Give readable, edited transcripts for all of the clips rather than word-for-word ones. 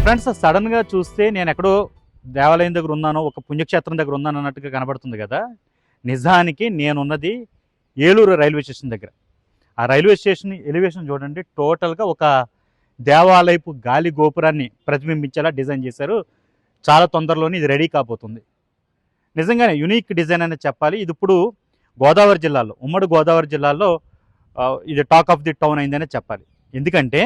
Friends, సడన్గా చూస్తే నేను ఎక్కడో దేవాలయం దగ్గర ఉన్నాను, ఒక పుణ్యక్షేత్రం దగ్గర ఉన్నాను అన్నట్టుగా కనబడుతుంది కదా. నిజానికి నేనున్నది ఏలూరు రైల్వే స్టేషన్ దగ్గర. ఆ రైల్వే స్టేషన్ ఎలివేషన్ చూడండి, టోటల్గా ఒక దేవాలయపు గాలి గోపురాన్ని ప్రతిబింబించేలా డిజైన్ చేశారు. చాలా తొందరలోనే ఇది రెడీ కాబోతుంది. నిజంగానే యునిక్ డిజైన్ అనేది చెప్పాలి. ఇది ఇప్పుడు గోదావరి జిల్లాలో, ఉమ్మడి గోదావరి జిల్లాలో ఇది టాక్ ఆఫ్ ది టౌన్ అయిందనే చెప్పాలి. ఎందుకంటే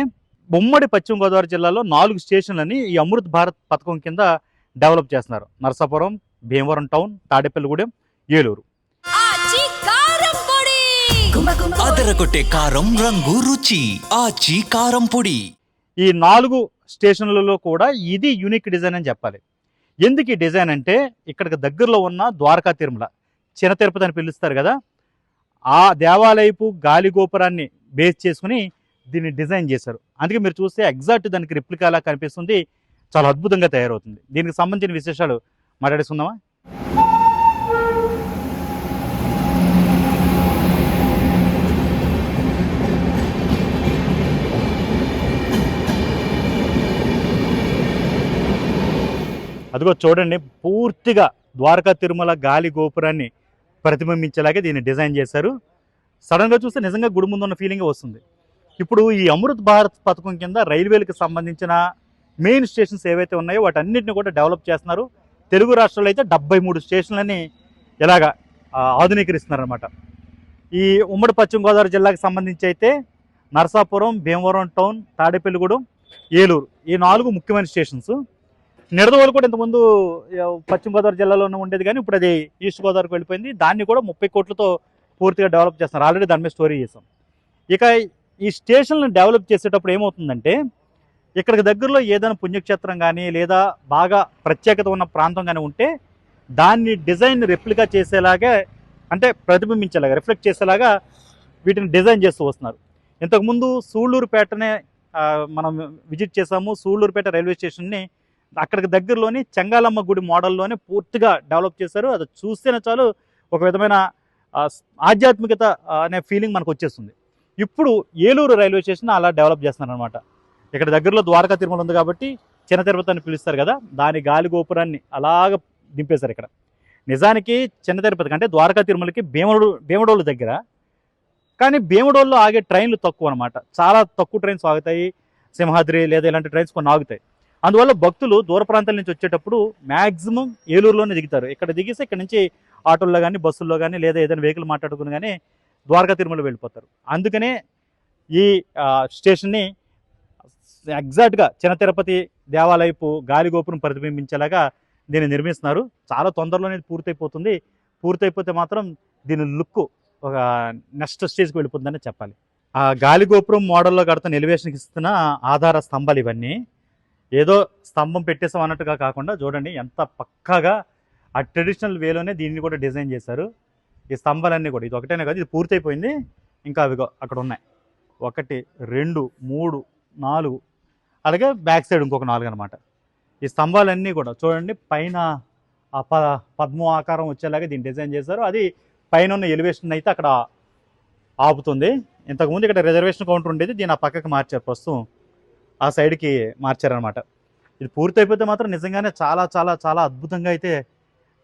ఉమ్మడి పశ్చిమ గోదావరి జిల్లాలో 4 స్టేషన్లని ఈ అమృత్ భారత్ పథకం కింద డెవలప్ చేస్తున్నారు. నరసాపురం, భీమవరం టౌన్, తాడేపల్లిగూడెం, ఏలూరు. అదరగొట్టే కారం రంగు రుచి ఆచి కారం పొడి. ఈ 4 స్టేషన్లలో కూడా ఇది యూనిక్ డిజైన్ అని చెప్పాలి. ఎందుకు ఈ డిజైన్ అంటే, ఇక్కడికి దగ్గరలో ఉన్న ద్వారకా తిరుమల, చిన్న తిరుపతి అని పిలుస్తారు కదా, ఆ దేవాలయపు గాలి గోపురాన్ని బేస్ చేసుకుని దీన్ని డిజైన్ చేశారు. అందుకే మీరు చూస్తే ఎగ్జాక్ట్ దానికి రిప్లికాలా కనిపిస్తుంది. చాలా అద్భుతంగా తయారవుతుంది. దీనికి సంబంధించిన విశేషాలు మాట్లాడేసుకుందామా? అదిగో చూడండి, పూర్తిగా ద్వారకా తిరుమల గాలి గోపురాన్ని ప్రతిబింబించేలాగే దీన్ని డిజైన్ చేశారు. సడన్గా చూస్తే నిజంగా గుడి ముందు ఉన్న ఫీలింగ్ వస్తుంది. ఇప్పుడు ఈ అమృత్ భారత్ పథకం కింద రైల్వేలకు సంబంధించిన మెయిన్ స్టేషన్స్ ఏవైతే ఉన్నాయో వాటన్నిటిని కూడా డెవలప్ చేస్తున్నారు. తెలుగు రాష్ట్రాల్లో అయితే 73 స్టేషన్లని ఇలాగా ఆధునీకరిస్తున్నారనమాట. ఈ ఉమ్మడి పశ్చిమ గోదావరి జిల్లాకు సంబంధించి అయితే నరసాపురం, భీమవరం టౌన్, తాడేపల్లిగూడెం, ఏలూరు, ఈ 4 ముఖ్యమైన స్టేషన్స్. నిడదవోలు కూడా ఇంతకుముందు పశ్చిమ గోదావరి జిల్లాలోనే ఉండేది, కానీ ఇప్పుడు అది ఈస్ట్ గోదావరికి వెళ్ళిపోయింది. దాన్ని కూడా 30 కోట్లతో పూర్తిగా డెవలప్ చేస్తున్నారు. ఆల్రెడీ దాని మీద స్టోరీ చేసాం. ఇక ఈ స్టేషన్లను డెవలప్ చేసేటప్పుడు ఏమవుతుందంటే, ఇక్కడికి దగ్గరలో ఏదైనా పుణ్యక్షేత్రం కానీ లేదా బాగా ప్రత్యేకత ఉన్న ప్రాంతం కానీ ఉంటే దాన్ని డిజైన్ రెప్లికా చేసేలాగా, అంటే ప్రతిబింబించేలాగా, రిఫ్లెక్ట్ చేసేలాగా వీటిని డిజైన్ చేస్తూ వస్తున్నారు. ఇంతకుముందు సూళ్ళూరుపేటనే మనం విజిట్ చేసాము. సూళ్ళూరుపేట రైల్వే స్టేషన్ని అక్కడికి దగ్గరలోని చెంగాలమ్మ గుడి మోడల్లోనే పూర్తిగా డెవలప్ చేశారు. అది చూస్తేనే చాలు ఒక విధమైన ఆధ్యాత్మికత అనే ఫీలింగ్ మనకు వచ్చేస్తుంది. ఇప్పుడు ఏలూరు రైల్వే స్టేషన్ అలా డెవలప్ చేస్తున్నారు అనమాట. ఇక్కడ దగ్గరలో ద్వారకా తిరుమల ఉంది కాబట్టి చిన్న తిరుపతి అని పిలుస్తారు కదా, దాని గాలి గోపురాన్ని అలాగ దింపేశారు ఇక్కడ. నిజానికి చిన్న తిరుపతికి అంటే ద్వారకా తిరుమలకి భీమడోలు దగ్గర, కానీ భీమడోల్లో ఆగే ట్రైన్లు తక్కువ అనమాట. చాలా తక్కువ ట్రైన్స్ ఆగుతాయి. సింహాద్రి లేదా ఇలాంటి ట్రైన్స్ కొన్ని ఆగుతాయి. అందువల్ల భక్తులు దూర ప్రాంతాల నుంచి వచ్చేటప్పుడు మ్యాక్సిమం ఏలూరులోనే దిగుతారు. ఇక్కడ దిగిస్తే ఇక్కడ నుంచి ఆటోల్లో కానీ బస్సుల్లో కానీ లేదా ఏదైనా వెహికల్ మాట్లాడుకుని కానీ ద్వారకా తిరుమల వెళ్ళిపోతారు. అందుకనే ఈ స్టేషన్ని ఎగ్జాక్ట్గా చిన్న తిరుపతి దేవాలయపు గాలి గోపురం ప్రతిబింబించేలాగా దీన్ని నిర్మిస్తున్నారు. చాలా తొందరలోనే పూర్తయిపోతుంది. పూర్తయిపోతే మాత్రం దీని లుక్ ఒక నెక్స్ట్ స్టేజ్కి వెళ్ళిపోతుందని చెప్పాలి. ఆ గాలి గోపురం మోడల్లో కడుతున్న ఎలివేషన్కి ఇస్తున్న ఆధార స్తంభాలు ఇవన్నీ ఏదో స్తంభం పెట్టేసాం అన్నట్టుగా కాకుండా చూడండి ఎంత పక్కాగా ఆ ట్రెడిషనల్ వేలోనే దీన్ని కూడా డిజైన్ చేశారు. ఈ స్తంభాలన్నీ కూడా, ఇది ఒకటేనే కాదు, ఇది పూర్తయిపోయింది. ఇంకా అవి అక్కడ ఉన్నాయి, 1, 2, 3, 4, అలాగే బ్యాక్ సైడ్ ఇంకొక 4 అనమాట. ఈ స్తంభాలన్నీ కూడా చూడండి పైన ఆ పద్మ ఆకారం వచ్చేలాగా దీన్ని డిజైన్ చేశారు. అది పైన ఉన్న ఎలివేషన్ అయితే అక్కడ ఆపుతుంది. ఇంతకుముందు ఇక్కడ రిజర్వేషన్ కౌంటర్ ఉండేది, దీన్ని ఆ పక్కకి మార్చారు, ప్రస్తుతం ఆ సైడ్కి మార్చారనమాట. ఇది పూర్తయిపోతే మాత్రం నిజంగానే చాలా చాలా చాలా అద్భుతంగా అయితే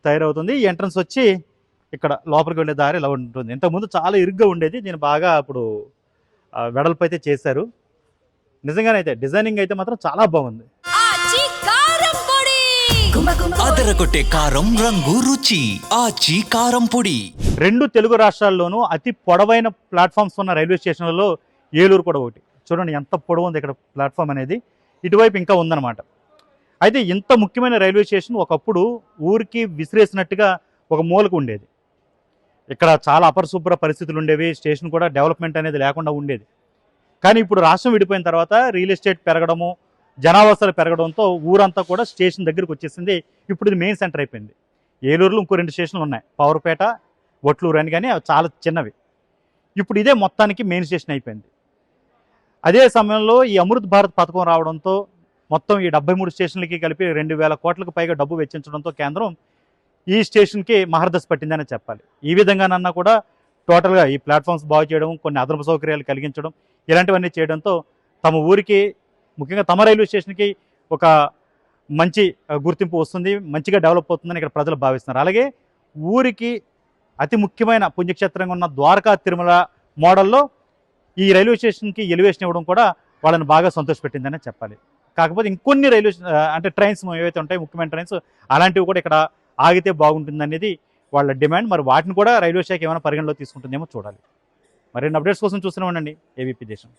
తయారవుతుంది. ఈ ఎంట్రన్స్ వచ్చి ఇక్కడ లోపలికి వెళ్ళే దారి ఇలా ఉంటుంది. ఇంతకుముందు చాలా ఇరుగ్గా ఉండేది, దీన్ని బాగా ఇప్పుడు వెడల్పు అయితే చేశారు. నిజంగానే అయితే డిజైనింగ్ అయితే మాత్రం చాలా బాగుంది. అదరగొట్టే కారం రంగు రుచి ఆచి కారం పొడి. 2 తెలుగు రాష్ట్రాల్లోనూ అతి పొడవైన ప్లాట్ఫామ్స్ ఉన్న రైల్వే స్టేషన్లలో ఏలూరు కూడా ఒకటి. చూడండి ఎంత పొడవు ఉంది ఇక్కడ ప్లాట్ఫామ్ అనేది. ఇటువైపు ఇంకా ఉందన్నమాట. అయితే ఇంత ముఖ్యమైన రైల్వే స్టేషన్ ఒకప్పుడు ఊరికి విసిరేసినట్టుగా ఒక మూలకు ఉండేది. ఇక్కడ చాలా అపరిశుభ్ర పరిస్థితులు ఉండేవి. స్టేషన్ కూడా డెవలప్మెంట్ అనేది లేకుండా ఉండేది. కానీ ఇప్పుడు రాష్ట్రం విడిపోయిన తర్వాత రియల్ ఎస్టేట్ పెరగడము, జనావాసాలు పెరగడంతో ఊరంతా కూడా స్టేషన్ దగ్గరికి వచ్చేసింది. ఇప్పుడు ఇది మెయిన్ సెంటర్ అయిపోయింది. ఏలూరులో ఇంకో 2 స్టేషన్లు ఉన్నాయి, పవర్పేట, ఒట్లూరు అని, కానీ అవి చాలా చిన్నవి. ఇప్పుడు ఇదే మొత్తానికి మెయిన్ స్టేషన్ అయిపోయింది. అదే సమయంలో ఈ అమృత్ భారత్ పథకం రావడంతో మొత్తం ఈ 73 స్టేషన్లకి కలిపి 2000 కోట్లకు పైగా డబ్బు వెచ్చించడంతో కేంద్రం ఈ స్టేషన్కి మహర్దశ పట్టిందని చెప్పాలి. ఈ విధంగానన్నా కూడా టోటల్గా ఈ ప్లాట్ఫామ్స్ బాగు చేయడం, కొన్ని అదనపు సౌకర్యాలు కలిగించడం, ఇలాంటివన్నీ చేయడంతో తమ ఊరికి, ముఖ్యంగా తమ రైల్వే స్టేషన్కి ఒక మంచి గుర్తింపు వస్తుంది, మంచిగా డెవలప్ అవుతుందని ఇక్కడ ప్రజలు భావిస్తున్నారు. అలాగే ఊరికి అతి ముఖ్యమైన పుణ్యక్షేత్రంగా ఉన్న ద్వారకా తిరుమల మోడల్లో ఈ రైల్వే స్టేషన్కి ఎలివేషన్ ఇవ్వడం కూడా వాళ్ళని బాగా సంతోషపెట్టిందనే చెప్పాలి. కాకపోతే ఇంకొన్ని అంటే ట్రైన్స్ ఏవైతే ఉంటాయో ముఖ్యమైన ట్రైన్స్ అలాంటివి కూడా ఇక్కడ ఆగితే బాగుంటుందనేది వాళ్ళ డిమాండ్. మరి వాటిని కూడా రైల్వే శాఖ ఏమైనా పరిగణలో తీసుకుంటుందేమో చూడాలి. మరిన్ని అప్డేట్స్ కోసం చూస్తూనే ఉండండి ఏబీపీ దేశం.